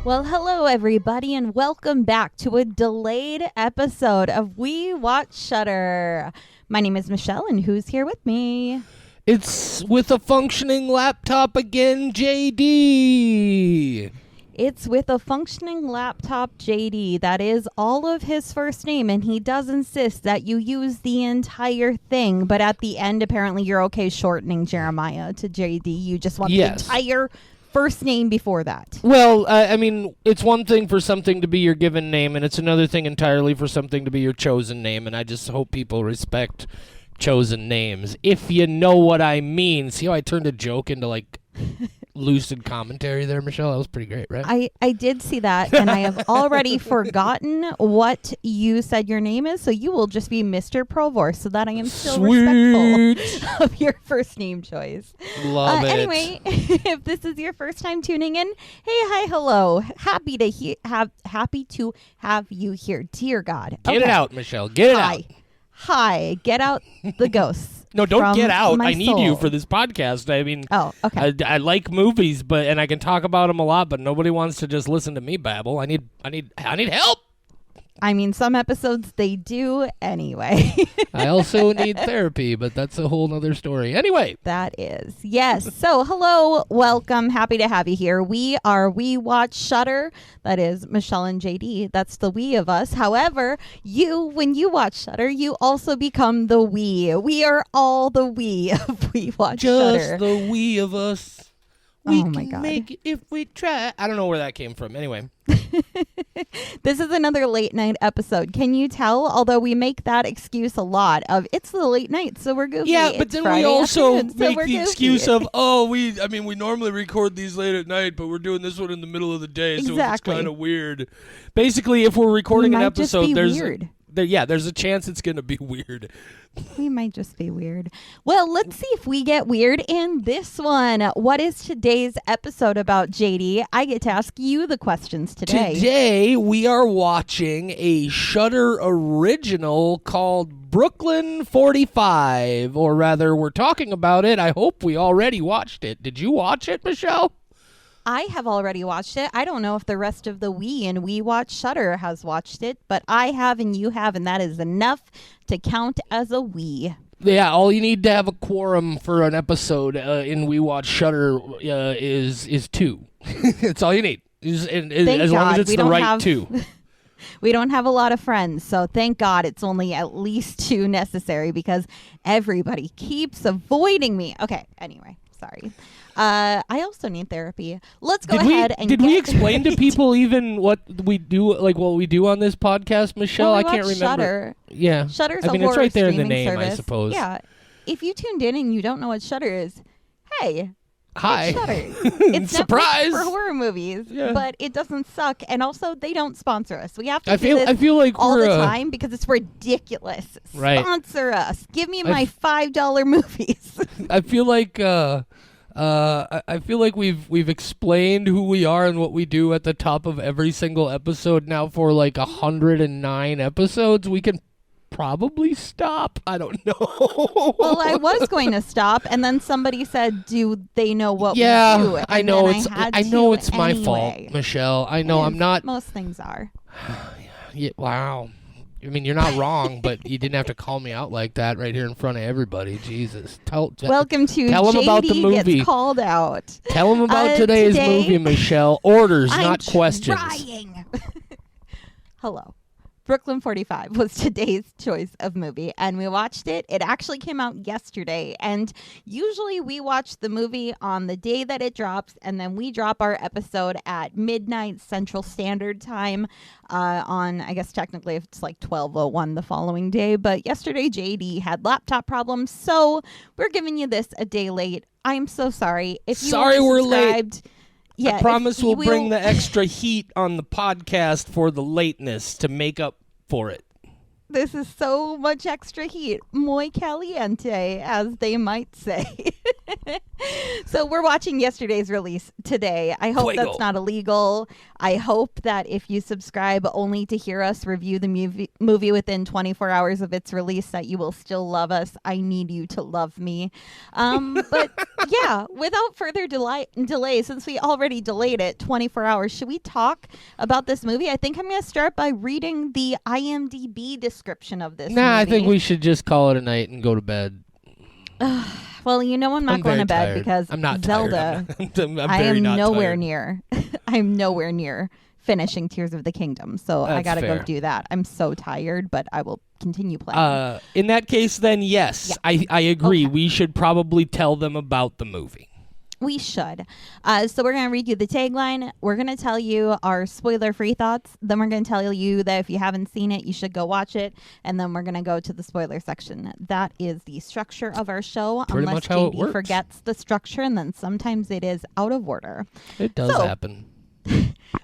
Well, hello everybody, and welcome back to a delayed episode of We Watch Shudder. My name is Michelle, and who's here with me? It's with a functioning laptop again, JD. It's with a functioning laptop, JD. That is all of his first name, and he does insist that you use the entire thing, but at the end, apparently you're okay shortening Jeremiah to JD. You just want the entire first name before that. Well, I mean, it's one thing for something to be your given name, and it's another thing entirely for something to be your chosen name, and I just hope people respect chosen names, if you know what I mean. See how I turned a joke into, like, lucid commentary there, Michelle? That was pretty great, right? I did see that, and I have already forgotten what you said your name is, so you will just be Mr. Provorst, so that I am still respectful of your first name choice. Love it. Anyway, if this is your first time tuning in, hey, hi, hello. Happy to have you here. Dear God. Get it out, Michelle. Get it out. Hi. Get out the ghosts. No, don't get out. I need soul. you for this podcast. I mean, okay. I like movies, and I can talk about them a lot, but nobody wants to just listen to me babble. I need help. I mean, some episodes they do anyway. I also need therapy, but that's a whole nother story. Anyway. That is. Yes. So, hello, welcome. Happy to have you here. We watch Shudder. That is Michelle and JD. That's the we of us. However, when you watch Shudder, you also become the we. We are all the we of We Watch Shudder. Just the we of us. We oh my can God. make it if we try. I don't know where that came from. Anyway. This is another late night episode. Can you tell? Although we make that excuse a lot of it's the late night, so we're goofy. Yeah, but then Friday we also afternoon, make the goofy. excuse of, we normally record these late at night, but we're doing this one in the middle of the day, so it's kind of weird. Basically, if we're recording an episode, there's a chance it's going to be weird. We might just be weird. Well, let's see if we get weird in this one. What is today's episode about, JD? I get to ask you the questions today. Today, we are watching a Shudder original called Brooklyn 45. Or rather, we're talking about it. I hope we already watched it. Did you watch it, Michelle? I have already watched it. I don't know if the rest of the We and We Watch Shudder has watched it, but I have and you have, and that is enough to count as a we. Yeah, all you need to have a quorum for an episode in We Watch Shudder is two. That's all you need. As long as it's the right two. We don't have a lot of friends, so thank God it's only at least two necessary because everybody keeps avoiding me. Okay, anyway, sorry. I also need therapy. Let's go ahead and Did we explain to people even what we do, like what we do on this podcast, Michelle? Well, I can't remember. Shudder. Yeah. Shudder's a horror it's right there in the streaming name, service. I suppose. Yeah. If you tuned in and you don't know what Shudder is, hey. Hi. It's Shudder. It's Surprise! Netflix for horror movies, but it doesn't suck. And also, they don't sponsor us. We have to I feel like all we're the time because it's ridiculous. Right. Sponsor us. Give me my $5 movies. I feel like I feel like we've explained who we are and what we do at the top of every single episode now for like 109 episodes. We can probably stop. I don't know. Well, I was going to stop, and then somebody said, "Do they know what we do?" Yeah, I know it's my anyway. fault, Michelle. I know I'm not. Most things are. Yeah, wow. I mean, you're not wrong, but you didn't have to call me out like that right here in front of everybody. Jesus. Welcome to tell them about the movie. Gets called out. Tell them about today's movie, Michelle. Orders, not questions. Trying. Hello. Brooklyn 45 was today's choice of movie, and we watched it. It actually came out yesterday, and usually we watch the movie on the day that it drops, and then we drop our episode at midnight Central Standard Time on, I guess technically it's like 12:01 the following day, but yesterday JD had laptop problems, so we're giving you this a day late. I'm so sorry. If you we're late. Yeah, I promise we'll bring the extra heat on the podcast for the lateness to make up for it. This is so much extra heat. Muy caliente, as they might say. So we're watching yesterday's release today. I hope Fuego. that's not illegal. I hope that if you subscribe only to hear us review the movie within 24 hours of its release, that you will still love us. I need you to love me. But yeah, without further delay, since we already delayed it 24 hours, should we talk about this movie? I think I'm going to start by reading the IMDb description of this movie. I think we should just call it a night and go to bed. Well, I'm not going to bed tired. because I'm not Zelda. tired. I'm I very am not nowhere tired. near. I'm nowhere near finishing Tears of the Kingdom, so I That's gotta fair. go do that. I'm so tired, but I will continue playing. In that case, then yes, Yeah. I agree. Okay. We should probably tell them about the movie. We should. So we're going to read you the tagline. We're going to tell you our spoiler-free thoughts. Then we're going to tell you that if you haven't seen it, you should go watch it. And then we're going to go to the spoiler section. That is the structure of our show. Pretty unless much how it JD works. forgets the structure, and then sometimes it is out of order. It does So- happen.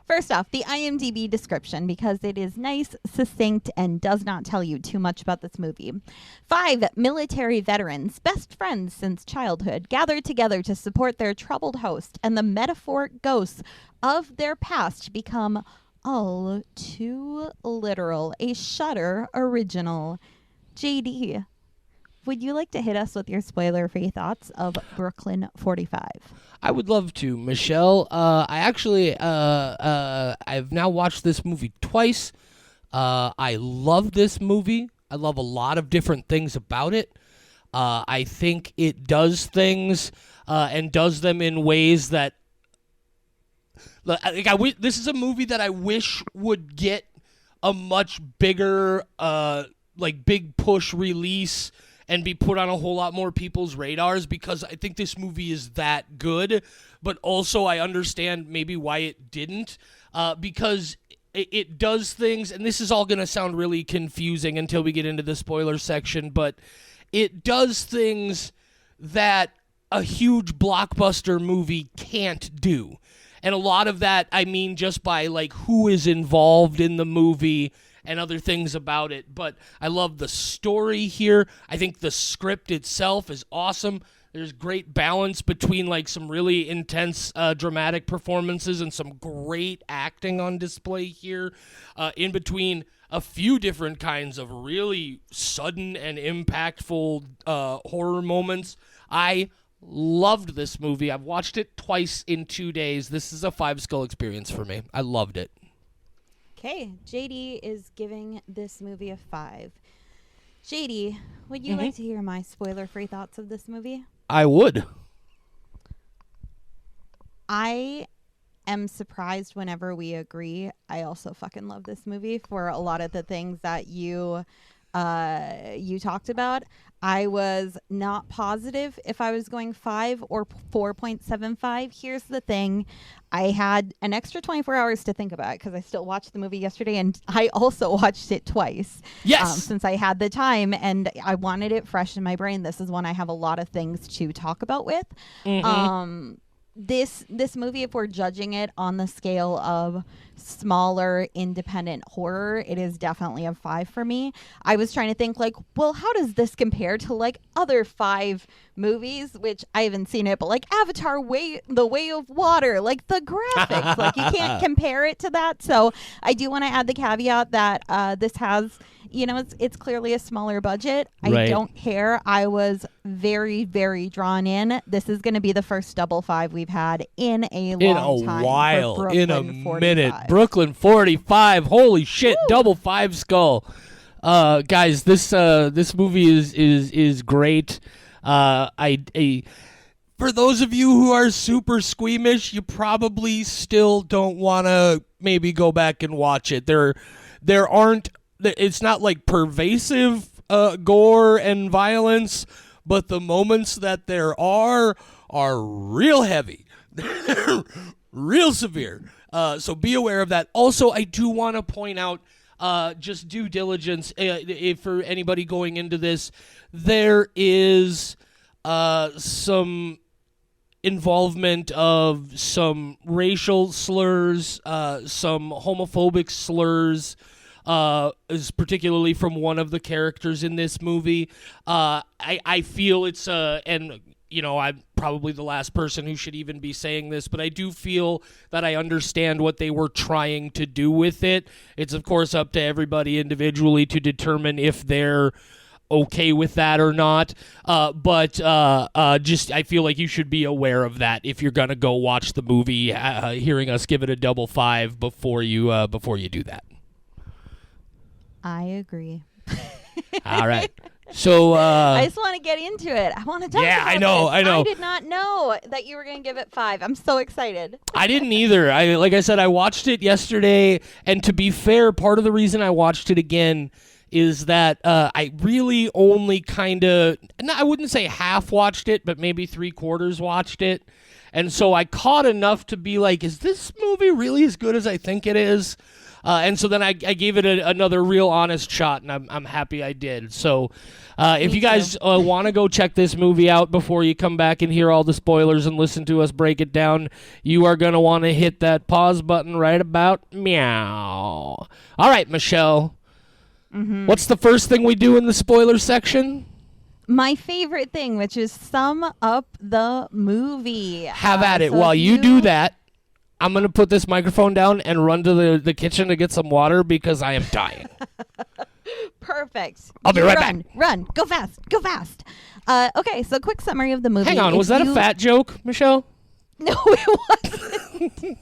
First off, the IMDb description, because it is nice, succinct, and does not tell you too much about this movie. 5 military veterans, best friends since childhood, gather together to support their troubled host, and the metaphoric ghosts of their past become all too literal. A Shudder original. JD, would you like to hit us with your spoiler-free thoughts of Brooklyn 45? I would love to, Michelle. I actually, I've now watched this movie twice. I love this movie. I love a lot of different things about it. I think it does things and does them in ways that. This is a movie that I wish would get a much bigger, big push release and be put on a whole lot more people's radars, because I think this movie is that good, but also I understand maybe why it didn't, because it does things, and this is all going to sound really confusing until we get into the spoiler section, but it does things that a huge blockbuster movie can't do. And a lot of that, I mean, just by who is involved in the movie and other things about it. But I love the story here. I think the script itself is awesome. There's great balance between some really intense dramatic performances and some great acting on display here, in between a few different kinds of really sudden and impactful horror moments. I loved this movie. I've watched it twice in 2 days. This is a 5-skull experience for me. I loved it. Okay, JD is giving this movie a 5. JD, would you like to hear my spoiler-free thoughts of this movie? I would. I am surprised whenever we agree. I also fucking love this movie for a lot of the things that you talked about. I was not positive if I was going 5 or 4.75. Here's the thing. I had an extra 24 hours to think about it because I still watched the movie yesterday, and I also watched it twice. Yes. Since I had the time and I wanted it fresh in my brain. This is one I have a lot of things to talk about with. This movie, if we're judging it on the scale of smaller independent horror, it is definitely a 5 for me. I was trying to think well, how does this compare to other 5 movies, which I haven't seen it, but Avatar, The Way of Water, the graphics, you can't compare it to that. So I do want to add the caveat that this has, it's clearly a smaller budget. Right. I don't care. I was very, very drawn in. This is going to be the first double 5 we've had in a long time. While, for in a Brooklyn 45. minute. Brooklyn 45. Holy shit! Woo! Double 5-skull. Guys, this movie is great. For those of you who are super squeamish, you probably still don't want to maybe go back and watch it. There aren't. It's not pervasive gore and violence, but the moments that there are real heavy, real severe. So be aware of that. Also, I do want to point out, just due diligence, if for anybody going into this, there is some involvement of some racial slurs, some homophobic slurs, is particularly from one of the characters in this movie. I feel it's and I'm probably the last person who should even be saying this, but I do feel that I understand what they were trying to do with it. It's, of course, up to everybody individually to determine if they're okay with that or not, but just I feel like you should be aware of that if you're gonna go watch the movie. Hearing us give it a double 5 before you do that. I agree. All right. So I just want to get into it. I want to talk about I know. I did not know that you were going to give it 5. I'm so excited. I didn't either. Like I said, I watched it yesterday, and to be fair, part of the reason I watched it again is that I really only kind of, I wouldn't say half watched it, but maybe 3/4 watched it. And so I caught enough to be like, is this movie really as good as I think it is? And so then I gave it another real honest shot, and I'm happy I did. So if you guys want to go check this movie out before you come back and hear all the spoilers and listen to us break it down, you are going to want to hit that pause button right about meow. All right, Michelle. Mm-hmm. What's the first thing we do in the spoiler section? My favorite thing, which is sum up the movie. Have at it. While you do that, I'm going to put this microphone down and run to the kitchen to get some water because I am dying. Perfect. I'll be right back. Run. Go fast. Go fast. Okay, so quick summary of the movie. Hang on. Was that a fat joke, Michelle? No, it wasn't.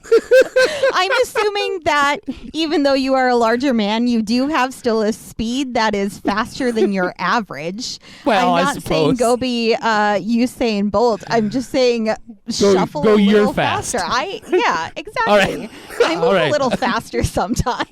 I'm assuming that even though you are a larger man, you do have still a speed that is faster than your average. Well, I'm not saying go be Usain Bolt. I'm just saying shuffle go a little fast. faster. Yeah, exactly. All right. I move a little faster sometimes.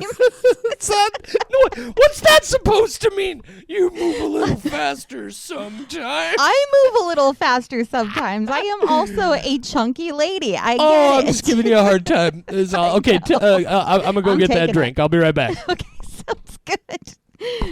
What's that supposed to mean? You move a little faster sometimes. I move a little faster sometimes. I am also a chunky lady. I get it. I'm just giving you a hard time. Okay, I'm going to go get that drink. I'll be right back. Okay, sounds good.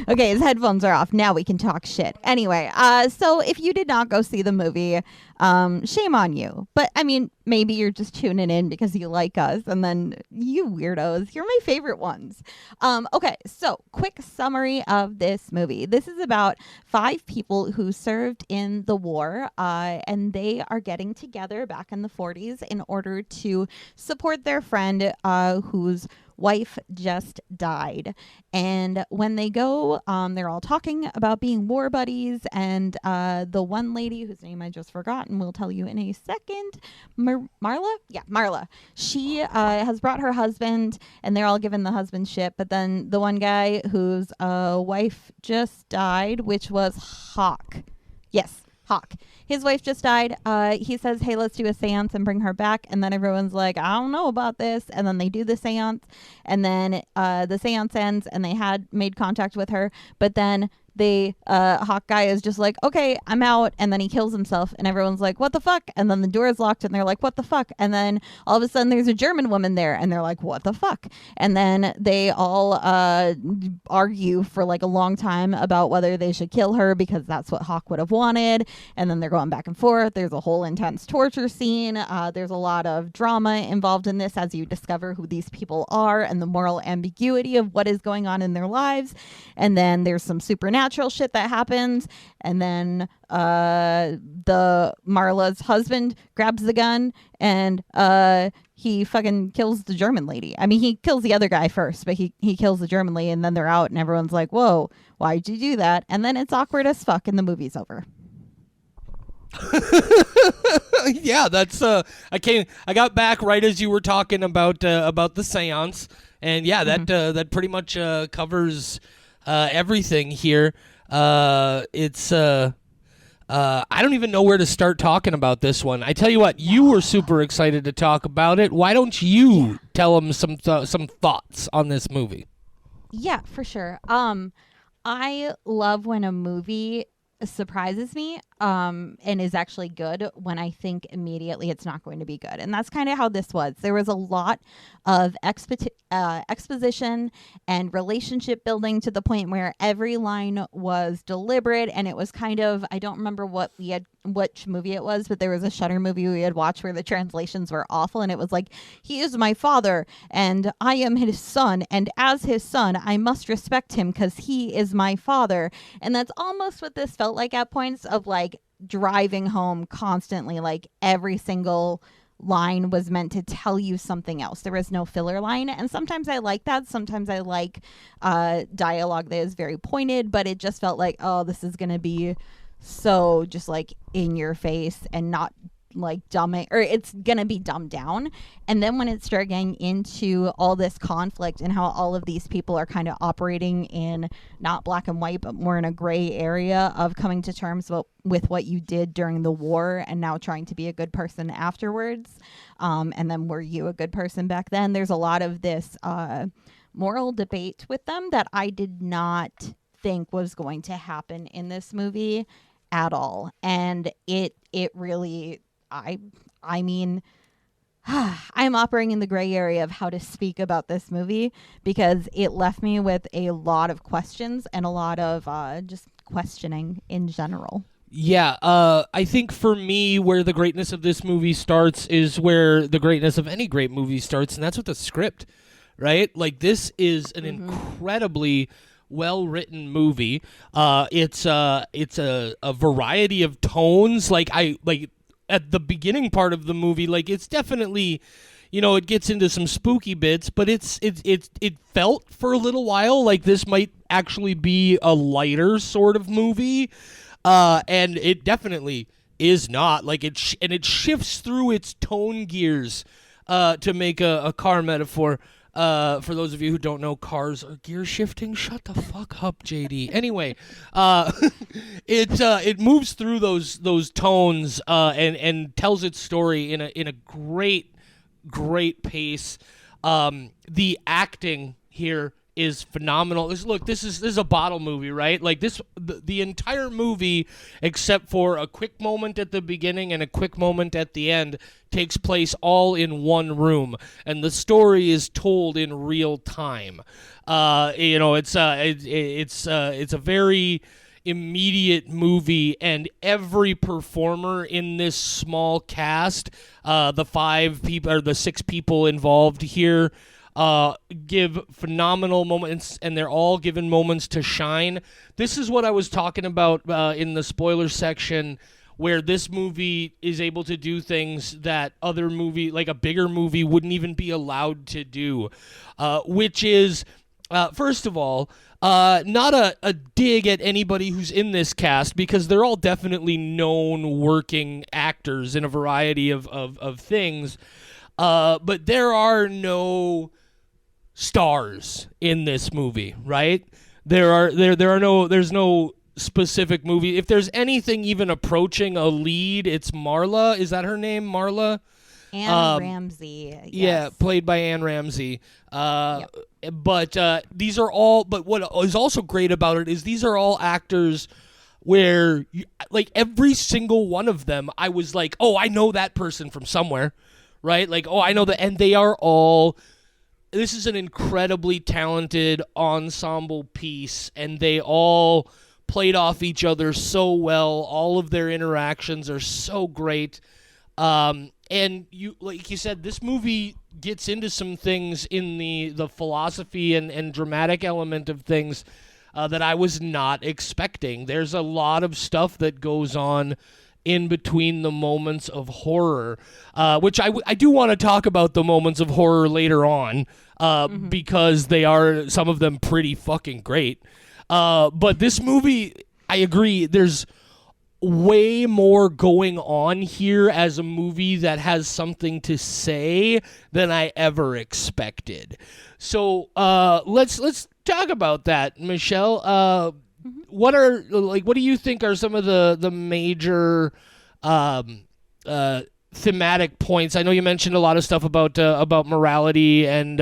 Okay, his headphones are off. Now we can talk shit. Anyway, so if you did not go see the movie, shame on you. But, I mean, maybe you're just tuning in because you like us. And then you weirdos, you're my favorite ones. Okay, so quick summary of this movie. This is about 5 people who served in the war, and they are getting together back in the 40s in order to support their friend whose wife just died. And when they go, they're all talking about being war buddies, and the one lady whose name I just forgot and we'll tell you in a second, Marla? Yeah, Marla. She has brought her husband, and they're all given the husband shit, but then the one guy whose wife just died, which was Hawk. Yes, Hawk. His wife just died. He says, hey, let's do a seance and bring her back. And then everyone's like, I don't know about this. And then they do the seance. And then the seance ends, and they had made contact with her. But then the Hawk guy is just like, okay, I'm out. And then he kills himself. And everyone's like, what the fuck? And then the door is locked, and they're like, what the fuck? And then all of a sudden there's a German woman there, and they're like, what the fuck? And then they all argue for like a long time about whether they should kill her because that's what Hawk would have wanted. And then they're going back and forth. There's a whole intense torture scene. There's a lot of drama involved in this as you discover who these people are and the moral ambiguity of what is going on in their lives. And then there's some supernatural shit that happens, and then the Marla's husband grabs the gun and he fucking kills the German lady. I mean, he kills the other guy first, but he kills the German lady, and then they're out, and everyone's like, whoa, why'd you do that? And then it's awkward as fuck, and the movie's over. Yeah, that's I got back right as you were talking about the seance, and yeah, that pretty much covers everything here. It's I don't even know where to start talking about this one. I tell you what, you were super excited to talk about it. Why don't you tell them some thoughts on this movie? Yeah, for sure. I love when a movie surprises me and is actually good when I think immediately it's not going to be good. And that's kind of how this was. There was a lot of exposition and relationship building to the point where every line was deliberate, and it was kind of, I don't remember which movie it was, but there was a Shudder movie we had watched where the translations were awful, and it was like, he is my father and I am his son, and as his son I must respect him because he is my father. And that's almost what this felt like at points of like, driving home constantly. Like every single line was meant to tell you something else. There was no filler line. And sometimes I like that. Sometimes I like dialogue that is very pointed, but it just felt like, oh, this is going to be so just like in your face and not like dumbing, or it's gonna be dumbed down. And then when it started getting into all this conflict and how all of these people are kind of operating in not black and white but more in a gray area of coming to terms with what you did during the war and now trying to be a good person afterwards, and then were you a good person back then, there's a lot of this moral debate with them that I did not think was going to happen in this movie at all. And it really, I mean, I'm operating in the gray area of how to speak about this movie because it left me with a lot of questions and a lot of just questioning in general. Yeah, I think for me, where the greatness of this movie starts is where the greatness of any great movie starts, and that's with the script, right? Like, this is an incredibly well-written movie. It's a variety of tones. Like at the beginning part of the movie, like it's definitely, it gets into some spooky bits, but it felt for a little while like this might actually be a lighter sort of movie, and it definitely is not. Like it shifts through its tone gears, to make a car metaphor. For those of you who don't know, cars are gear shifting. Shut the fuck up, JD. Anyway, it moves through those tones, and tells its story in a great pace. The acting here is phenomenal. This is a bottle movie, right? Like the entire movie, except for a quick moment at the beginning and a quick moment at the end, takes place all in one room, and the story is told in real time. It's a very immediate movie, and every performer in this small cast, the 5 people or the 6 people involved here, give phenomenal moments, and they're all given moments to shine. This is what I was talking about in the spoiler section, where this movie is able to do things that other movie, like a bigger movie, wouldn't even be allowed to do, which is, first of all, not a dig at anybody who's in this cast, because they're all definitely known working actors in a variety of things, but there are no stars in this movie, right? There's no specific movie. If there's anything even approaching a lead, it's Marla. Is that her name, Marla? Anne Ramsey. Yes. Yeah, played by Anne Ramsey. Yep. But these are all. But what is also great about it is these are all actors where, like, every single one of them, I was like, oh, I know that person from somewhere, right? Like, oh, I know that, and they are all. This is an incredibly talented ensemble piece, and they all played off each other so well. All of their interactions are so great. And like you said, this movie gets into some things in the philosophy and dramatic element of things that I was not expecting. There's a lot of stuff that goes on in between the moments of horror, which I do want to talk about the moments of horror later on, because they are, some of them, pretty fucking great. But this movie, I agree, there's way more going on here as a movie that has something to say than I ever expected. So let's talk about that, Michelle. What do you think are some of the major thematic points? I know you mentioned a lot of stuff about morality and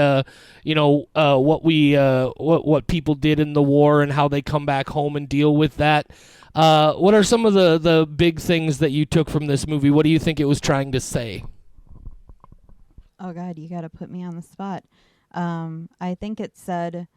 what people did in the war and how they come back home and deal with that. What are some of the big things that you took from this movie? What do you think it was trying to say? Oh God, you got to put me on the spot. I think it said,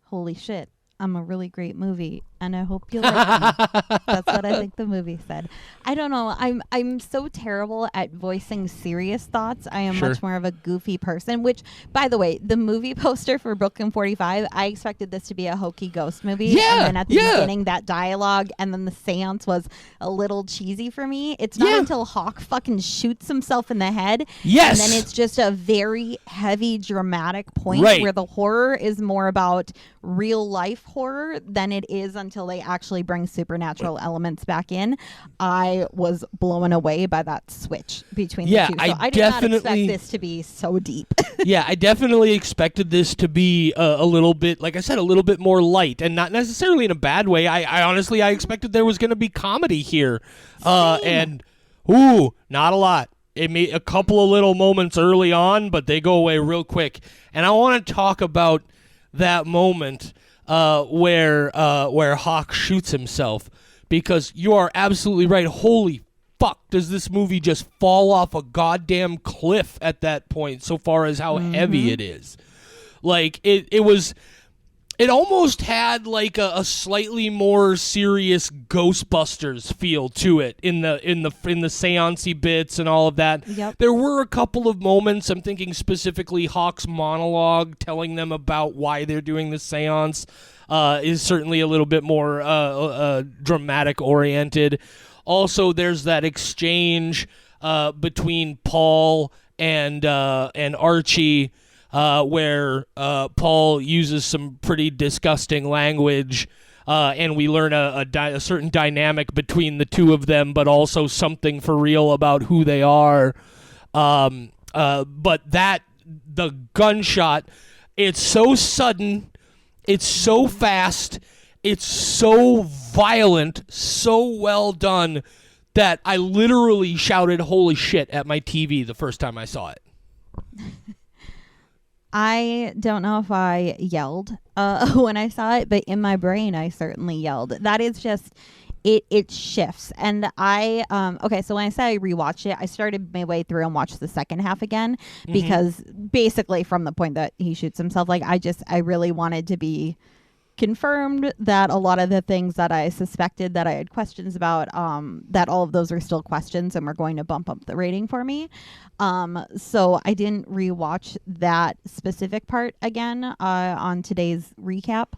"Holy shit, I'm a really great movie." and I hope you like me. That's what I think the movie said. I don't know. I'm so terrible at voicing serious thoughts. I am Sure. much more of a goofy person, which, by the way, the movie poster for Brooklyn 45, I expected this to be a hokey ghost movie. Yeah, And then at the yeah. beginning, that dialogue and then the seance was a little cheesy for me. It's not Yeah. until Hawk fucking shoots himself in the head. Yes. And then it's just a very heavy, dramatic point Right. where the horror is more about real life horror than it is until they actually bring supernatural elements back in. I was blown away by that switch between Yeah, the two. So I I did not definitely- expect this to be so deep. Yeah, I definitely expected this to be a little bit, like I said, a little bit more light, and not necessarily in a bad way. I honestly, I expected there was going to be comedy here, and not a lot. It made a couple of little moments early on, but they go away real quick. And I want to talk about that moment where Hawk shoots himself, because you are absolutely right. Holy fuck, does this movie just fall off a goddamn cliff at that point, so far as how heavy it is. Like, it almost had like a slightly more serious Ghostbusters feel to it in the seance-y bits and all of that. Yep. There were a couple of moments, I'm thinking specifically Hawk's monologue telling them about why they're doing the seance is certainly a little bit more dramatic oriented. Also, there's that exchange between Paul and Archie, where Paul uses some pretty disgusting language, and we learn a certain dynamic between the two of them, but also something for real about who they are. But the gunshot, it's so sudden, it's so fast, it's so violent, so well done, that I literally shouted "holy shit" at my TV the first time I saw it. I don't know if I yelled when I saw it, but in my brain, I certainly yelled. That is just, it shifts. And so when I say I rewatched it, I started midway through and watched the second half again, because basically from the point that he shoots himself, like I really wanted to be confirmed that a lot of the things that I suspected that I had questions about, that all of those are still questions and were going to bump up the rating for me. So I didn't rewatch that specific part again on today's recap,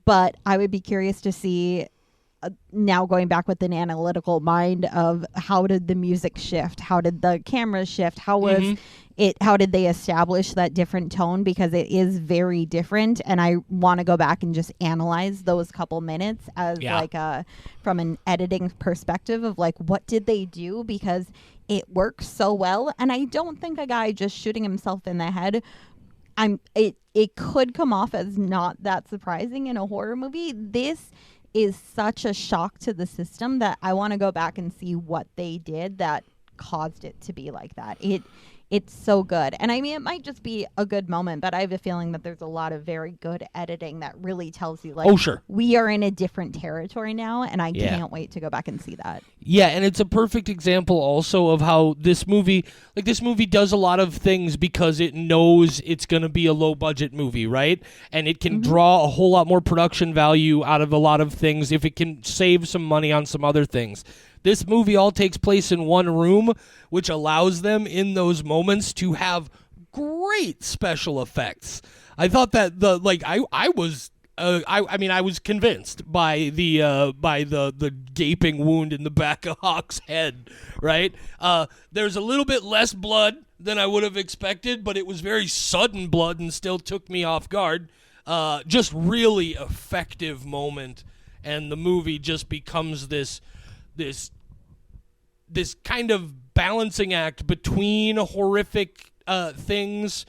but I would be curious to see, now going back with an analytical mind, of how did the music shift? How did the camera shift? How was it? How did they establish that different tone? Because it is very different, and I want to go back and just analyze those couple minutes as from an editing perspective of like, what did they do? Because it works so well, and I don't think a guy just shooting himself in the head, it could come off as not that surprising in a horror movie. This is such a shock to the system that I want to go back and see what they did that caused it to be like that. It's so good. And I mean, it might just be a good moment, but I have a feeling that there's a lot of very good editing that really tells you, like, Oh, sure. we are in a different territory now, and I can't wait to go back and see that. Yeah, and it's a perfect example also of how this movie does a lot of things because it knows it's going to be a low-budget movie, right? And it can draw a whole lot more production value out of a lot of things if it can save some money on some other things. This movie all takes place in one room, which allows them in those moments to have great special effects. I thought that I was convinced by the gaping wound in the back of Hawk's head, right? There's a little bit less blood than I would have expected, but it was very sudden blood and still took me off guard. Just really effective moment, and the movie just becomes this kind of balancing act between horrific things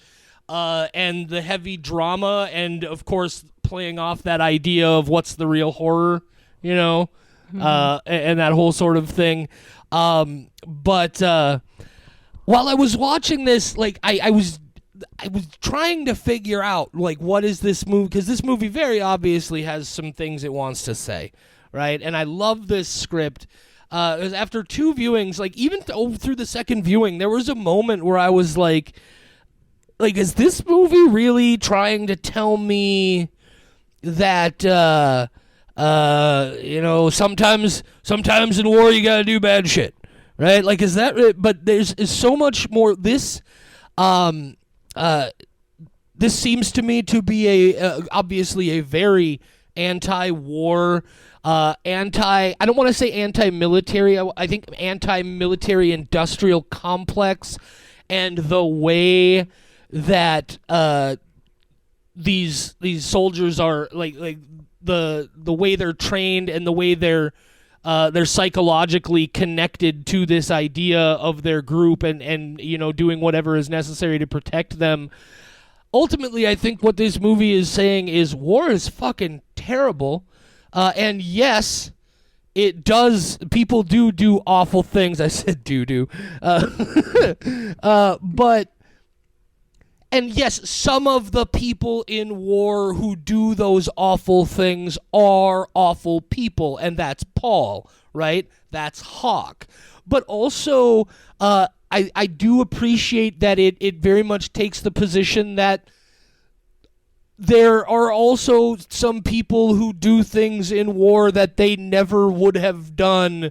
and the heavy drama, and of course playing off that idea of what's the real horror, and that whole sort of thing. But while I was watching this, like I was trying to figure out, like, what is this movie? Because this movie very obviously has some things it wants to say, right? And I love this script. After two viewings, like even through the second viewing, there was a moment where I was like, is this movie really trying to tell me that Sometimes in war you gotta do bad shit, right? Like, is that? But there's is so much more. Um, uh, this seems to me to be obviously a very anti-war, I don't want to say anti-military. I think anti-military industrial complex, and the way that these soldiers are like the way they're trained and the way they're psychologically connected to this idea of their group and doing whatever is necessary to protect them. Ultimately, I think what this movie is saying is war is fucking terrible, and yes, it does. People do awful things. I said do, but. And yes, some of the people in war who do those awful things are awful people, and that's Paul, right? That's Hawk. But also, I do appreciate that it very much takes the position that there are also some people who do things in war that they never would have done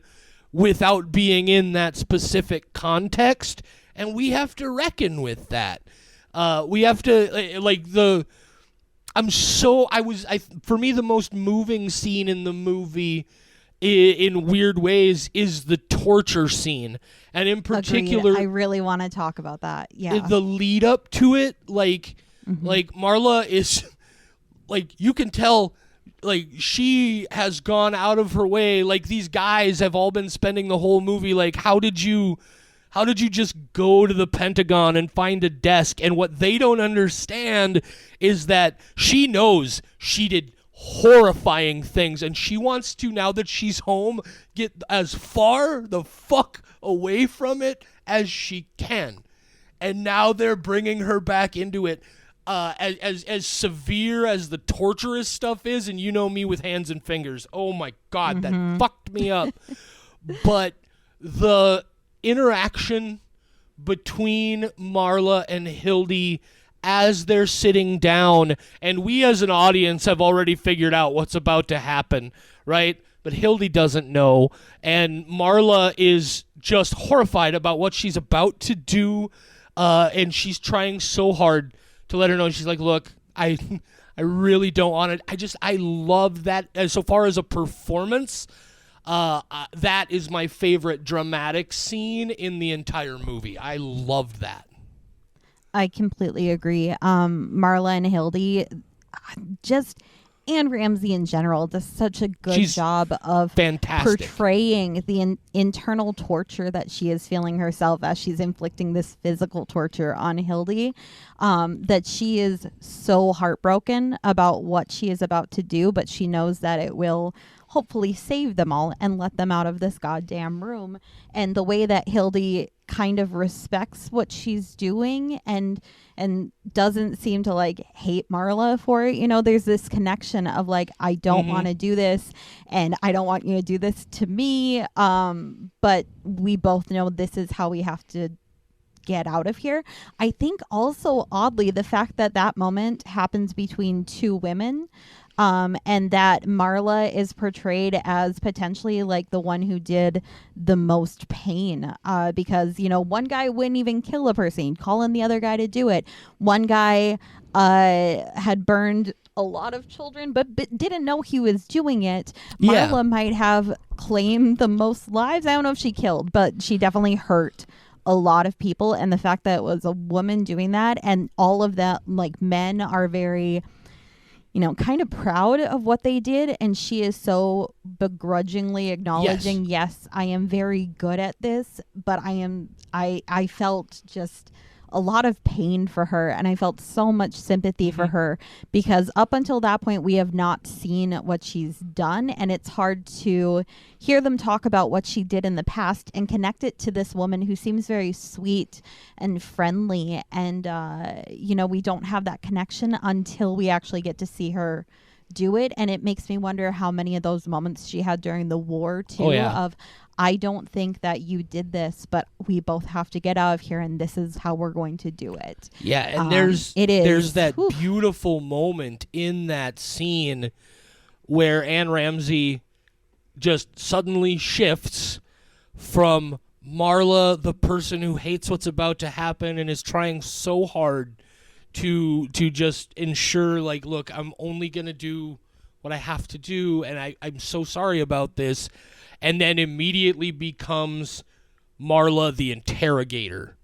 without being in that specific context, and we have to reckon with that. We have to for me the most moving scene in the movie in weird ways is the torture scene, and in particular Agreed. I really want to talk about that. Yeah, the lead up to it, like Marla is like, you can tell like she has gone out of her way. Like, these guys have all been spending the whole movie like, how did you just go to the Pentagon and find a desk? And what they don't understand is that she knows she did horrifying things, and she wants to, now that she's home, get as far the fuck away from it as she can. And now they're bringing her back into it. As severe as the torturous stuff is, and you know me with hands and fingers. Oh my God, that fucked me up. But the interaction between Marla and Hildy as they're sitting down, and we as an audience have already figured out what's about to happen, right? But Hildy doesn't know, and Marla is just horrified about what she's about to do, and she's trying so hard to let her know. She's like, look, I really don't want it. I love that. As so far as a performance, that is my favorite dramatic scene in the entire movie. I loved that. I completely agree. Marla and Hildy, and Ramsey in general, does such a good job of fantastic portraying the internal torture that she is feeling herself as she's inflicting this physical torture on Hildy, that she is so heartbroken about what she is about to do, but she knows that it will hopefully save them all and let them out of this goddamn room. And the way that Hildy kind of respects what she's doing and doesn't seem to like hate Marla for it. There's this connection of like, I don't want to do this, and I don't want you to do this to me. But we both know this is how we have to get out of here. I think also, oddly, the fact that moment happens between two women, and that Marla is portrayed as potentially like the one who did the most pain, because, one guy wouldn't even kill a person. He'd call in the other guy to do it. One guy had burned a lot of children, but didn't know he was doing it. Marla might have claimed the most lives. I don't know if she killed, but she definitely hurt a lot of people. And the fact that it was a woman doing that, and all of that, like, men are very, kind of proud of what they did, and she is so begrudgingly acknowledging, yes, I am very good at this, but I felt just a lot of pain for her, and I felt so much sympathy for her, because up until that point we have not seen what she's done, and it's hard to hear them talk about what she did in the past and connect it to this woman who seems very sweet and friendly, and we don't have that connection until we actually get to see her do it. And it makes me wonder how many of those moments she had during the war too, of, I don't think that you did this, but we both have to get out of here, and this is how we're going to do it. Yeah, and there's that beautiful moment in that scene where Anne Ramsey just suddenly shifts from Marla, the person who hates what's about to happen and is trying so hard to just ensure, like, look, I'm only going to do what I have to do, and I'm so sorry about this, and then immediately becomes Marla the interrogator.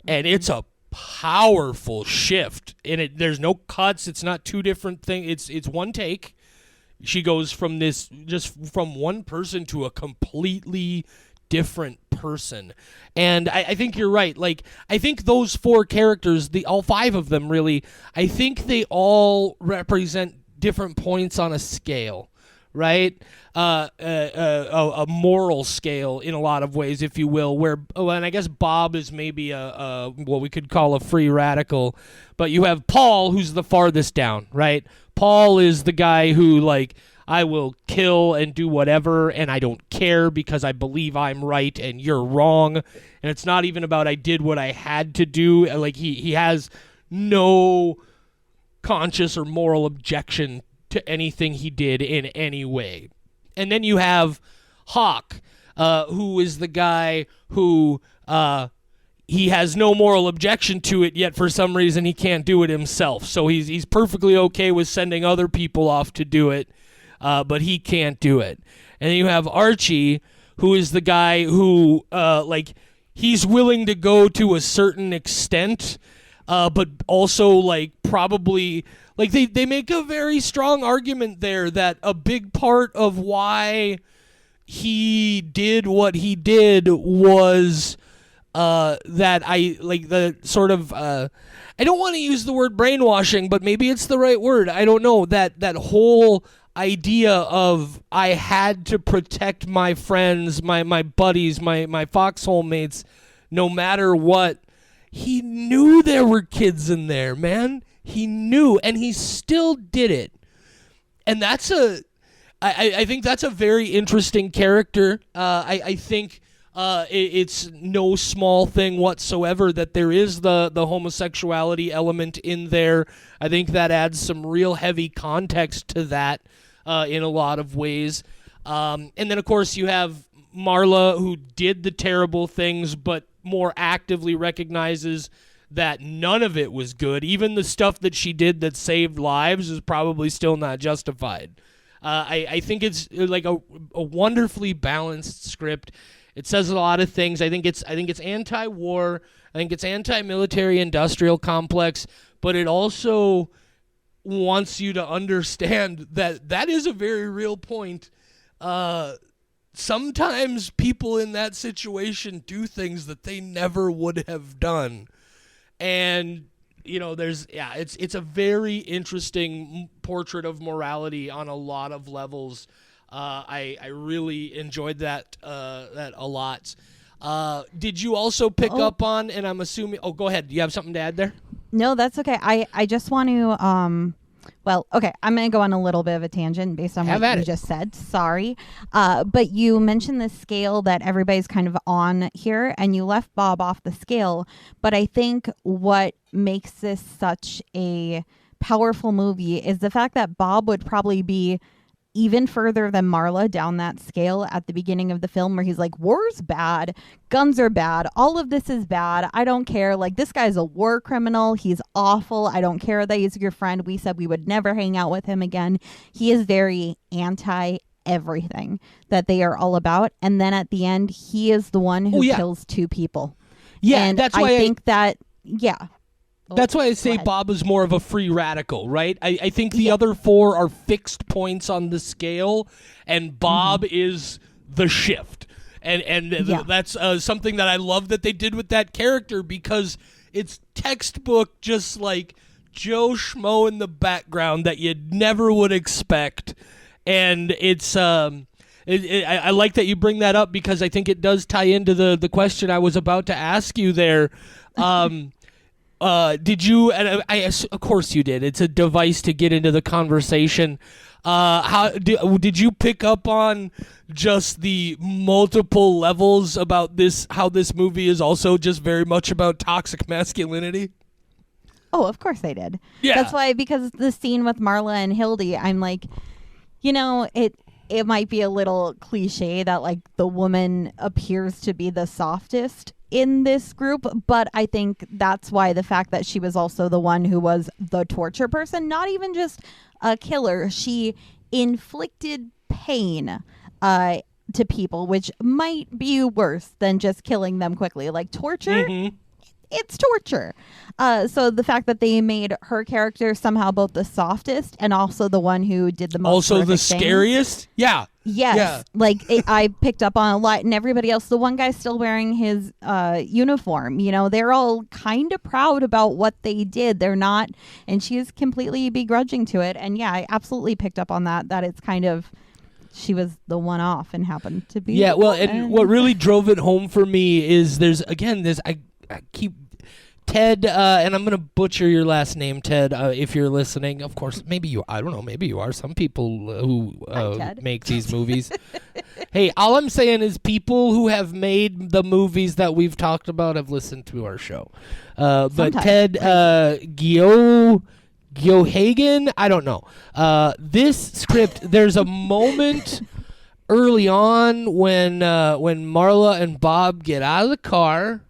And it's a powerful shift. And there's no cuts. It's not two different things. It's one take. She goes from this, just from one person to a completely different person. And I think you're right. Like, I think those four characters, all five of them really, I think they all represent different points on a scale, right? A moral scale in a lot of ways, if you will, and I guess Bob is maybe a what we could call a free radical, but you have Paul, who's the farthest down, right? Paul is the guy who, like, I will kill and do whatever, and I don't care because I believe I'm right and you're wrong. And it's not even about I did what I had to do. Like, he has no conscious or moral objection to anything he did in any way. And then you have Hawk, who is the guy who he has no moral objection to it, yet for some reason he can't do it himself. So he's perfectly okay with sending other people off to do it, but he can't do it. And then you have Archie, who is the guy who, like, he's willing to go to a certain extent, but also, like, probably, like, they make a very strong argument there that a big part of why he did what he did was that the sort of, I don't want to use the word brainwashing, but maybe it's the right word. I don't know, that whole idea of I had to protect my friends, my buddies, my foxhole mates, no matter what. He knew there were kids in there, man. He knew, and he still did it. And I think that's a very interesting character. I think it's no small thing whatsoever that there is the homosexuality element in there. I think that adds some real heavy context to that in a lot of ways. And then, of course, you have Marla, who did the terrible things, but more actively recognizes that none of it was good. Even the stuff that she did that saved lives is probably still not justified. I think it's like a wonderfully balanced script. It says a lot of things. I think it's anti-war. I think it's anti-military industrial complex, but it also wants you to understand that is a very real point. Sometimes people in that situation do things that they never would have done. And, you know, it's a very interesting portrait of morality on a lot of levels. I really enjoyed that a lot. Did you also pick up on, and I'm assuming, go ahead. Do you have something to add there? No, that's okay. I just want to, well, okay, I'm going to go on a little bit of a tangent based on what you just said. Sorry. But you mentioned the scale that everybody's kind of on here, and you left Bob off the scale. But I think what makes this such a powerful movie is the fact that Bob would probably be even further than Marla down that scale at the beginning of the film, where he's like, war's bad, guns are bad, all of this is bad, I don't care, like, this guy's a war criminal, he's awful, I don't care that he's your friend, we said we would never hang out with him again. He is very anti everything that they are all about, and then at the end he is the one who kills two people. And that's why I think that that's why I say Bob is more of a free radical, right? I think the other four are fixed points on the scale, and Bob is the shift. And that's something that I love that they did with that character, because it's textbook, just like Joe Schmo in the background that you never would expect. And it's I like that you bring that up, because I think it does tie into the question I was about to ask you there. Did you? And of course you did. It's a device to get into the conversation. How did you pick up on just the multiple levels about this? How this movie is also just very much about toxic masculinity? Oh, of course I did. Yeah, that's why, because the scene with Marla and Hildy, I'm like, You know, it might be a little cliche that like the woman appears to be the softest in this group, but I think that's why the fact that she was also the one who was the torture person, not even just a killer, she inflicted pain to people, which might be worse than just killing them quickly. Like torture, it's torture. So the fact that they made her character somehow both the softest and also the one who did the most also the horrific scariest. things. Yeah. Yes. Yeah. Like I picked up on a lot, and everybody else, the one guy's still wearing his uniform. You know, they're all kind of proud about what they did. They're not, and she is completely begrudging to it. And yeah, I absolutely picked up on that it's kind of, she was the one off and happened to be. Yeah, well, and what really drove it home for me is I keep Ted, and I'm going to butcher your last name, Ted, if you're listening. Of course, maybe you, I don't know, maybe you are. Some people who make these movies. Hey, all I'm saying is people who have made the movies that we've talked about have listened to our show. But Sometimes. Ted, Geohagen, I don't know. This script, there's a moment early on when Marla and Bob get out of the car,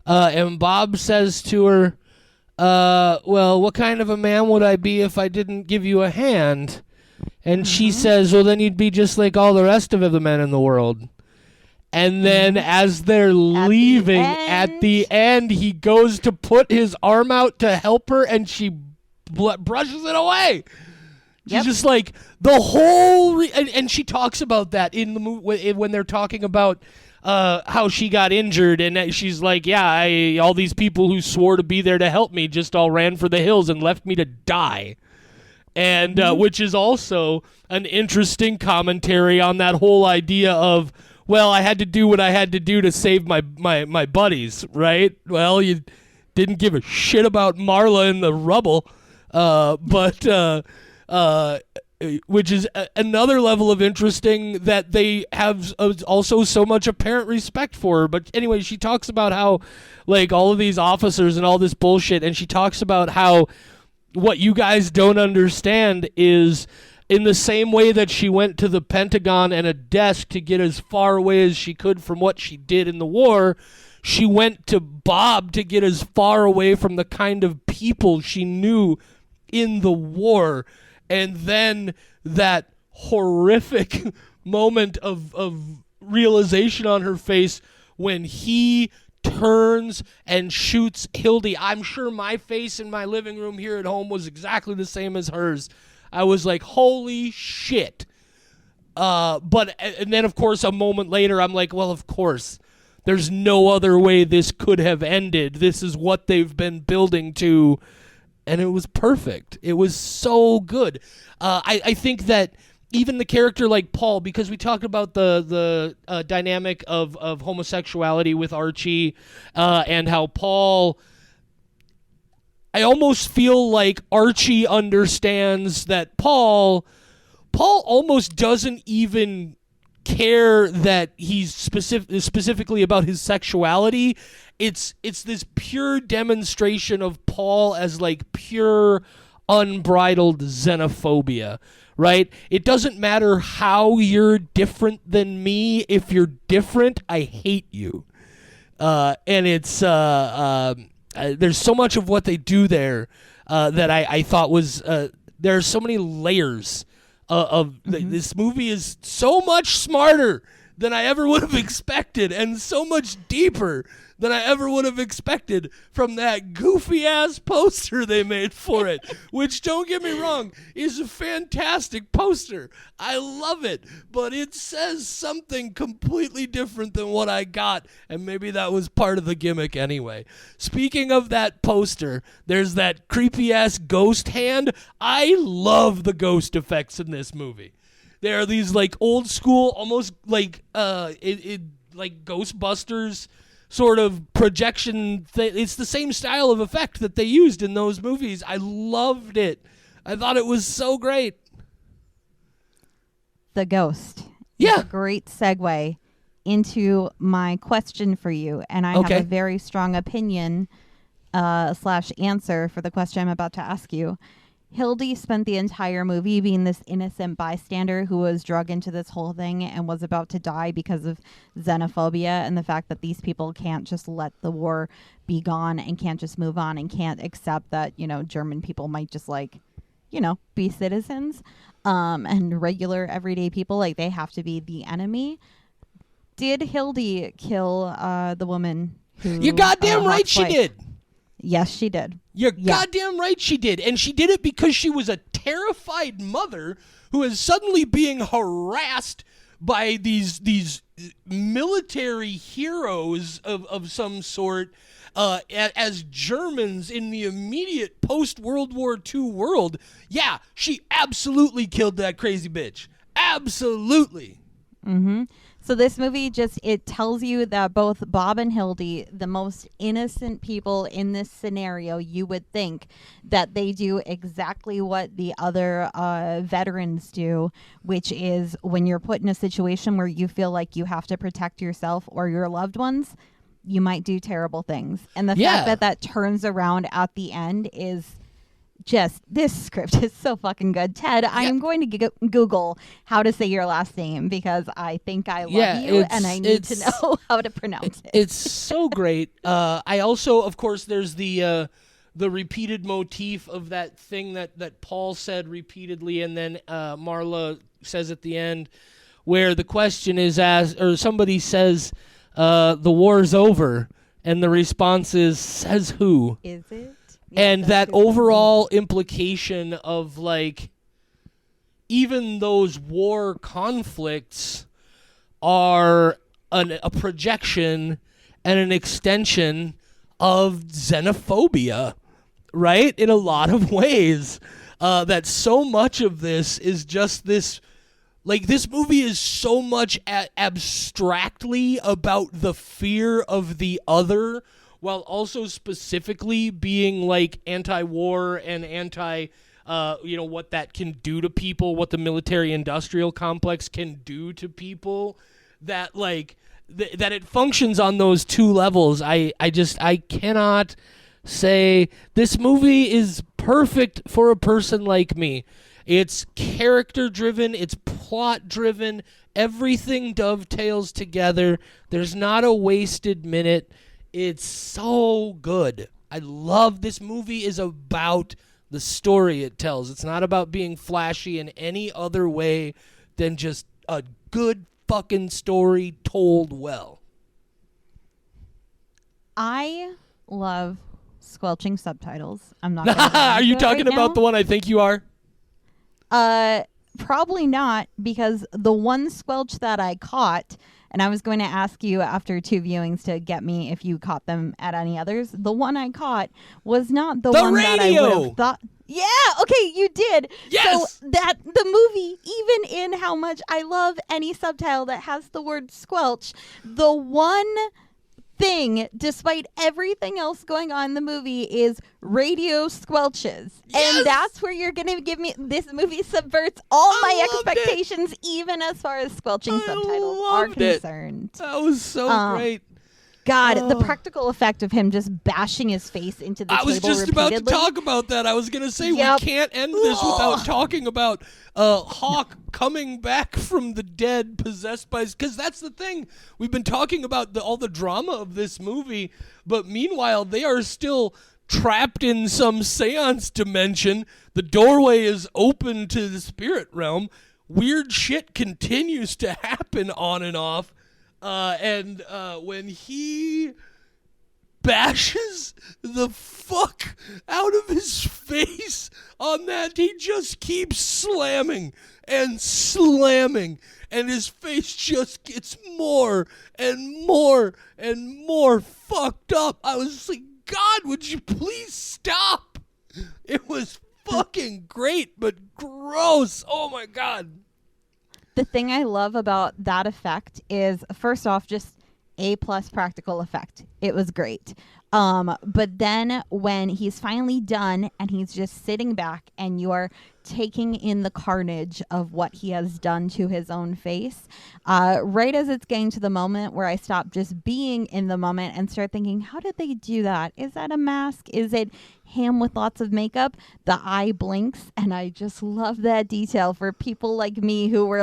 and Bob says to her, well, what kind of a man would I be if I didn't give you a hand? And she says, well, then you'd be just like all the rest of the men in the world. And then as they're leaving, at the end, he goes to put his arm out to help her, and she brushes it away. She's just like the whole and she talks about that in the movie when they're talking about how she got injured, and she's like, yeah, all these people who swore to be there to help me just all ran for the hills and left me to die. And which is also an interesting commentary on that whole idea of, well, I had to do what I had to do to save my buddies, right? Well, you didn't give a shit about Marla in the rubble. Which is another level of interesting that they have also so much apparent respect for her. But anyway, she talks about how, like, all of these officers and all this bullshit, and she talks about how what you guys don't understand is in the same way that she went to the Pentagon and a desk to get as far away as she could from what she did in the war, she went to Bob to get as far away from the kind of people she knew in the war. And then that horrific moment of realization on her face when he turns and shoots Hildy. I'm sure my face in my living room here at home was exactly the same as hers. I was like, holy shit. And then, of course, a moment later, I'm like, well, of course. There's no other way this could have ended. This is what they've been building to. And it was perfect. It was so good. I think that even the character like Paul, because we talked about the dynamic of homosexuality with Archie, and how Paul, I almost feel like Archie understands that Paul almost doesn't even care that he's specifically about his sexuality. It's this pure demonstration of Paul as like pure unbridled xenophobia, right? It doesn't matter how you're different than me. If you're different, I hate you. And it's there's so much of what they do there that I thought was there are so many layers of this movie is so much smarter than I ever would have expected, and so much deeper than I ever would have expected from that goofy-ass poster they made for it, which, don't get me wrong, is a fantastic poster. I love it, but it says something completely different than what I got, and maybe that was part of the gimmick anyway. Speaking of that poster, there's that creepy-ass ghost hand. I love the ghost effects in this movie. There are these like old school, almost like like Ghostbusters sort of projection thing. It's the same style of effect that they used in those movies. I loved it. I thought it was so great. The ghost. Yeah. It's a great segue into my question for you, and I have a very strong opinion / answer for the question I'm about to ask you. Hildy spent the entire movie being this innocent bystander who was drug into this whole thing and was about to die because of xenophobia and the fact that these people can't just let the war be gone and can't just move on and can't accept that, German people might just be citizens and regular everyday people. Like, they have to be the enemy. Did Hildy kill the woman who... You're goddamn right she did. Yes, she did. You're goddamn right she did. And she did it because she was a terrified mother who is suddenly being harassed by these military heroes of some sort as Germans in the immediate post-World War II world. Yeah, she absolutely killed that crazy bitch. Absolutely. Mm-hmm. So this movie it tells you that both Bob and Hildy, the most innocent people in this scenario, you would think that they do exactly what the other veterans do, which is when you're put in a situation where you feel like you have to protect yourself or your loved ones, you might do terrible things. And the fact that turns around at the end is... just, this script is so fucking good. Ted, I am going to Google how to say your last name because I think I love you and I need to know how to pronounce it. It's so great. I also, of course, there's the repeated motif of that thing that Paul said repeatedly and then Marla says at the end, where the question is asked, or somebody says, the war's over, and the response is, says who? Is it? And that overall implication of, like, even those war conflicts are a projection and an extension of xenophobia, right? In a lot of ways. That so much of this is just this... Like, this movie is so much abstractly about the fear of the other, while also specifically being, like, anti-war and what that can do to people, what the military-industrial complex can do to people, that, like, that it functions on those two levels. I cannot say this movie is perfect for a person like me. It's character-driven, it's plot-driven, everything dovetails together. There's not a wasted minute. It's so good. I love this movie is about the story it tells. It's not about being flashy in any other way than just a good fucking story told well. I love squelching subtitles. I'm not gonna Are you talking about the one I think you are? Probably not, because the one squelch that I caught, and I was going to ask you after 2 viewings to get me if you caught them at any others. The one I caught was not the one radio! That I would have thought. Yeah, okay, you did. Yes! So that the movie, even in how much I love any subtitle that has the word squelch, the one thing, despite everything else going on in the movie, is radio squelches. Yes! And that's where you're going to give me... This movie subverts all my expectations, even as far as squelching subtitles are concerned. That was so great. God, the practical effect of him just bashing his face into the table I was just repeatedly. about to talk about that. I was going to say we can't end this without talking about Hawk coming back from the dead, possessed by... Because that's the thing. We've been talking about all the drama of this movie, but meanwhile, they are still trapped in some seance dimension. The doorway is open to the spirit realm. Weird shit continues to happen on and off. And when he bashes the fuck out of his face on that, he just keeps slamming and slamming, and his face just gets more and more and more fucked up. I was like, God, would you please stop? It was fucking great, but gross. Oh my God. The thing I love about that effect is, first off, just A+ practical effect. It was great. But then when he's finally done and he's just sitting back and you're taking in the carnage of what he has done to his own face, right as it's getting to the moment where I stop just being in the moment and start thinking, how did they do that? Is that a mask? Is it him with lots of makeup? The eye blinks, and I just love that detail for people like me who were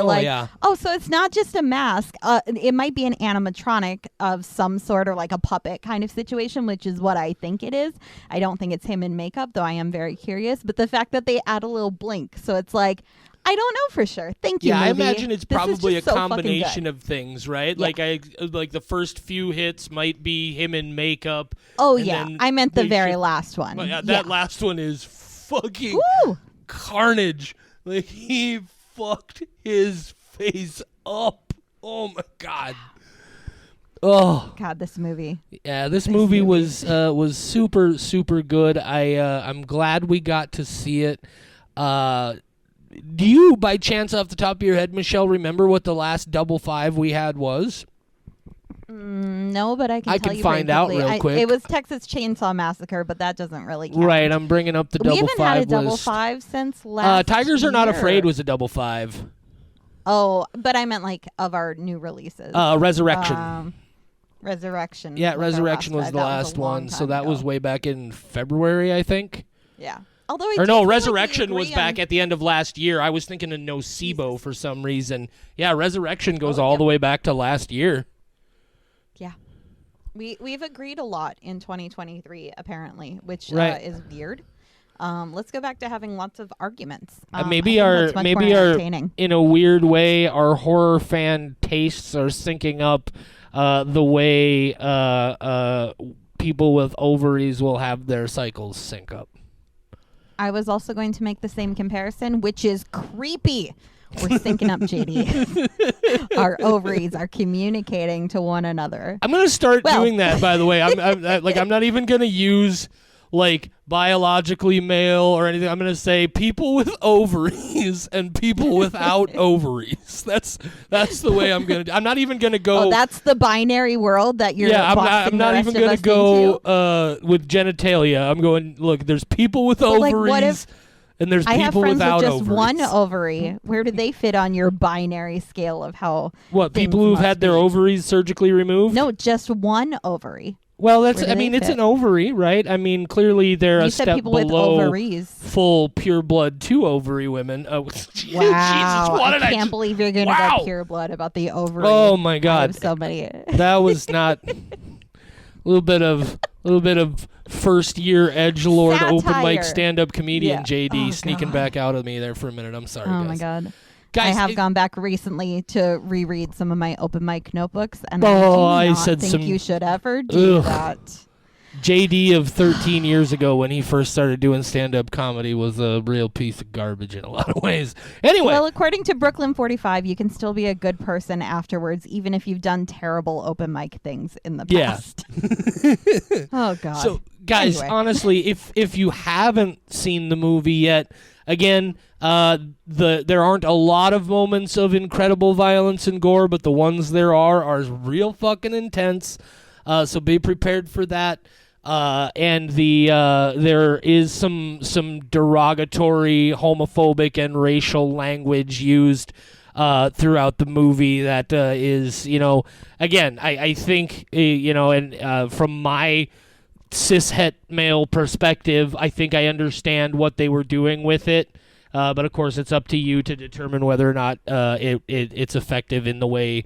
oh, so it's not just a mask. It might be an animatronic of some sort, or like a puppet kind of situation, which is what I think it is. I don't think it's him in makeup, though I am very curious. But the fact that they add a little blink, so it's like, I don't know for sure. Thank you, Yeah, movie. I imagine it's This is probably a just so fucking combination good. of things, right? Yeah. Like the first few hits might be him in makeup. Oh, and yeah. then I meant the they very shift- last one. But yeah, that last one is fucking Woo! carnage. Like, he fucked his face up. Oh my god. Oh God, this movie. yeah, this movie was super super good. I'm glad we got to see it. Do you, by chance, off the top of your head, Michelle, remember what the last double five we had was? No, but I can I tell can you find very out quickly. real quick. It was Texas Chainsaw Massacre, but that doesn't really count. Right, I'm bringing up the We double haven't five had a double list. five since last Tigers Are Not year. Afraid was a double five. Oh, but I meant like of our new releases. Resurrection. Resurrection. Yeah, was our Resurrection last was five. the That last a long one, so time that ago. was way back in February, I think. Yeah. Although I Or do no, feel Resurrection like we was agree back on- at the end of last year. I was thinking of Nocebo for some reason. Yeah, Resurrection goes Oh, all yeah. the way back to last year. Yeah. We've agreed a lot in 2023 apparently, which Right. is weird. Let's go back to having lots of arguments. Maybe I think our that's much more entertaining. in a weird way, our horror fan tastes are syncing up the way people with ovaries will have their cycles sync up. I was also going to make the same comparison, which is creepy. We're syncing up, JD. Our ovaries are communicating to one another. I'm gonna start Well- doing that. By the way, I'm not even gonna use like biologically male or anything. I'm gonna say people with ovaries and people without ovaries. That's the way I'm gonna. I'm not even gonna go. Oh, that's the binary world that you're yeah, boxing I'm not the even rest of gonna us go into? with genitalia. I'm going. Look, there's people with But, like, ovaries, what if and there's I have people friends with without just ovaries. one ovary. Where do they fit on your binary scale of how? What, things people who've must had their be? ovaries surgically removed? No, just one ovary. Well, that's. Where do I mean, they it's fit? an ovary, right? I mean, clearly they're You a said step people with below ovaries. full pure blood 2 ovary women. Oh, Wow, Jesus! What did I I can't just- believe you're going to Wow. go pure blood about the ovary. Oh my I God! have so many. That was not a little bit of first year edgelord open Satire. mic stand up comedian Yeah. JD Oh, sneaking God. back out of me there for a minute. I'm sorry. Oh guys. my God. Guys, I have it- gone back recently to reread some of my open mic notebooks, and Oh, I I do not said think some- you should ever do Ugh. that. JD of 13 years ago when he first started doing stand-up comedy was a real piece of garbage in a lot of ways. Anyway, Well, according to Brooklyn 45, you can still be a good person afterwards, even if you've done terrible open mic things in the Yeah. past. Oh, God. so guys, Anyway. honestly, if you haven't seen the movie yet, again, there aren't a lot of moments of incredible violence and gore, but the ones there are real fucking intense. So be prepared for that. And there is some derogatory, homophobic, and racial language used throughout the movie that is, again, I think, and from my cishet male perspective, I think I understand what they were doing with it. But of course, it's up to you to determine whether or not it's effective in the way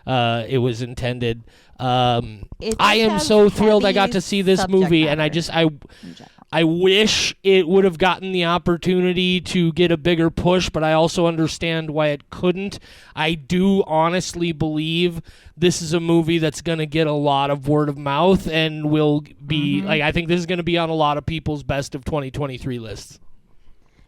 it was intended. It I just am has so thrilled I heavy got to see this subject movie, and matter in general. I wish it would have gotten the opportunity to get a bigger push, but I also understand why it couldn't. I do honestly believe this is a movie that's going to get a lot of word of mouth and will be, I think this is going to be on a lot of people's best of 2023 lists.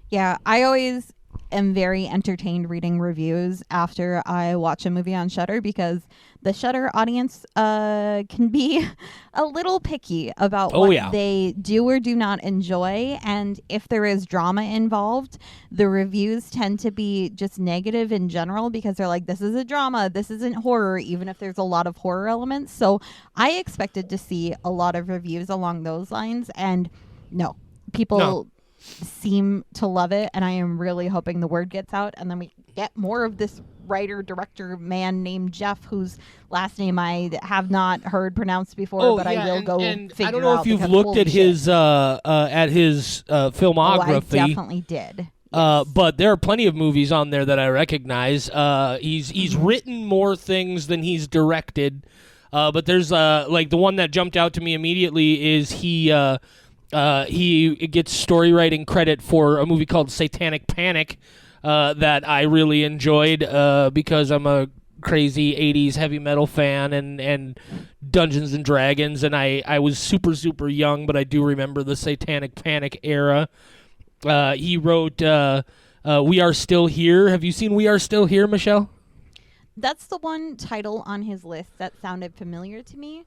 Yeah, I always am very entertained reading reviews after I watch a movie on Shudder because the Shudder audience can be a little picky about they do or do not enjoy. And if there is drama involved, the reviews tend to be just negative in general because they're like, this is a drama, this isn't horror, even if there's a lot of horror elements. So I expected to see a lot of reviews along those lines. And no, people seem to love it. And I am really hoping the word gets out. And then we get more of this writer-director man named Jeff, whose last name I have not heard pronounced before, but I will go figure out. I don't know if you've looked at his filmography. Oh, I definitely did. But there are plenty of movies on there that I recognize. He's written more things than he's directed. But there's like the one that jumped out to me immediately is he gets story writing credit for a movie called Satanic Panic. That I really enjoyed because I'm a crazy 80s heavy metal fan and Dungeons and Dragons, and I was super, super young, but I do remember the Satanic Panic era. He wrote We Are Still Here. Have you seen We Are Still Here, Michelle? That's the one title on his list that sounded familiar to me.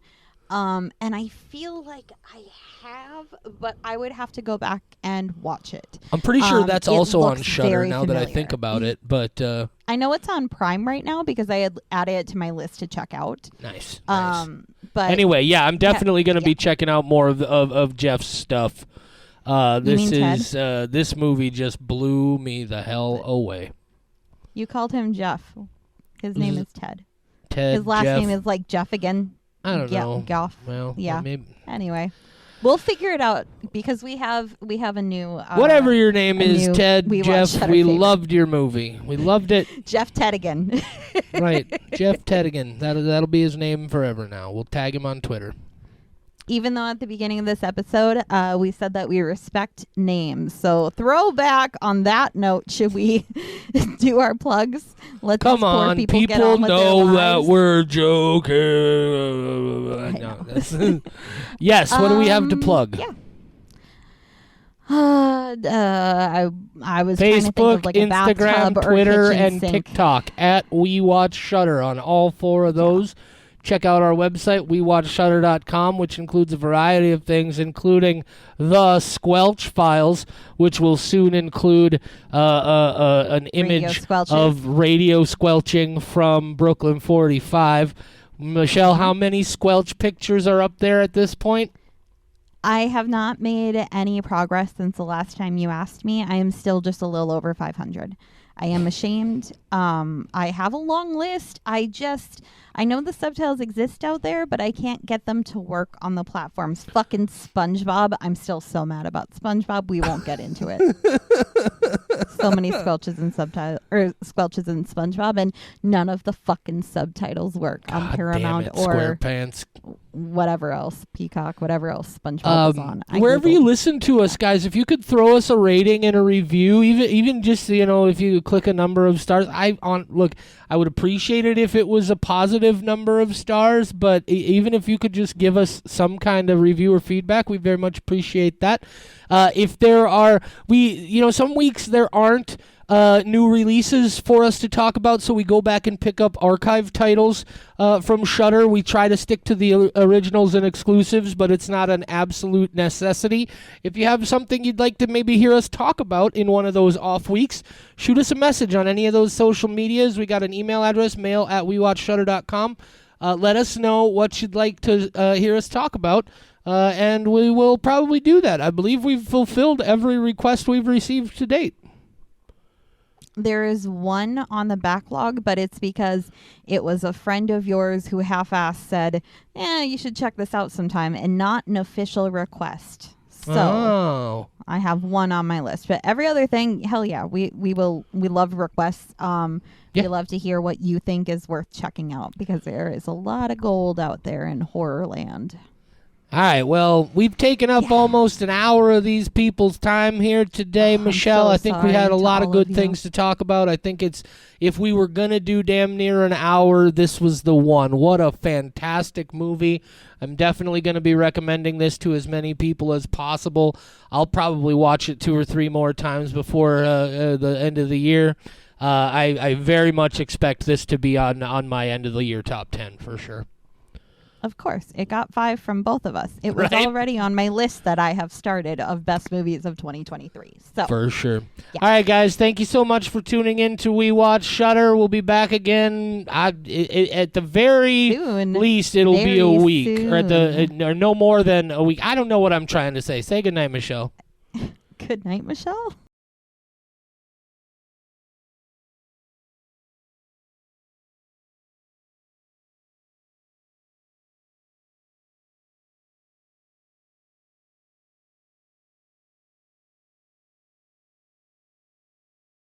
And I feel like I have, but I would have to go back and watch it. I'm pretty sure that's also on Shudder now familiar. that I think about it, but I know it's on Prime right now because I had added it to my list to check out. Nice. But anyway, yeah, I'm definitely going to be checking out more of Jeff's stuff. This movie just blew me the hell away. You called him Jeff. His name is Ted. His last Jeff. name is like Jeff again. I don't know. Goff. Well, yeah. Maybe. Anyway, we'll figure it out because we have a new whatever your name is, Ted, Jeff. We loved your movie. We loved it. Jeff Tedigan. Right, Jeff Tedigan. That'll be his name forever now. We'll tag him on Twitter. Even though at the beginning of this episode, we said that we respect names. So throwback on that note, should we do our plugs? Come on, people get on with know their that lives. we're joking. No, yes, what do we have to plug? Yeah. I was trying to think Facebook, of like a Instagram, bathtub Twitter, or kitchen and sink. TikTok at We Watch Shudder on all 4 of those. Check out our website, WeWatchShudder.com, which includes a variety of things, including the Squelch files, which will soon include an image of radio squelching from Brooklyn 45. Michelle, how many squelch pictures are up there at this point? I have not made any progress since the last time you asked me. I am still just a little over 500. I am ashamed. I have a long list. I know the subtitles exist out there, but I can't get them to work on the platforms. Fucking SpongeBob. I'm still so mad about SpongeBob. We won't get into it. So many squelches and squelches in SpongeBob, and none of the fucking subtitles work on Paramount or SquarePants. Whatever else, Peacock, whatever else SpongeBob is on. Wherever you listen to us, guys, if you could throw us a rating and a review, even just if you click a number of stars, I would appreciate it if it was a positive number of stars. But even if you could just give us some kind of review or feedback, we very much appreciate that. If there are, some weeks there aren't new releases for us to talk about, so we go back and pick up archive titles from Shudder. We try to stick to the originals and exclusives, but it's not an absolute necessity. If you have something you'd like to maybe hear us talk about in one of those off weeks, shoot us a message on any of those social medias. We got an email address, mail@wewatchshudder.com. Let us know what you'd like to hear us talk about, and we will probably do that. I believe we've fulfilled every request we've received to date. There is one on the backlog, but it's because it was a friend of yours who half-assed said, you should check this out sometime, and not an official request. So I have one on my list. But every other thing, hell yeah, we love requests. We love to hear what you think is worth checking out, because there is a lot of gold out there in horror land. All right, well, we've taken up almost an hour of these people's time here today, Michelle. I think we had a lot of good things to talk about. I think if we were going to do damn near an hour, this was the one. What a fantastic movie. I'm definitely going to be recommending this to as many people as possible. I'll probably watch it 2 or 3 more times before the end of the year. I very much expect this to be on my end of the year top 10 for sure. Of course. It got 5 from both of us. It was Right. already on my list that I have started of best movies of 2023. So For sure. Yeah. All right, guys. Thank you so much for tuning in to We Watch Shudder. We'll be back again. At the very soon. least, it'll be a Very week, or no more than a week. I don't know what I'm trying to say. Say goodnight, Michelle. Good night, Michelle.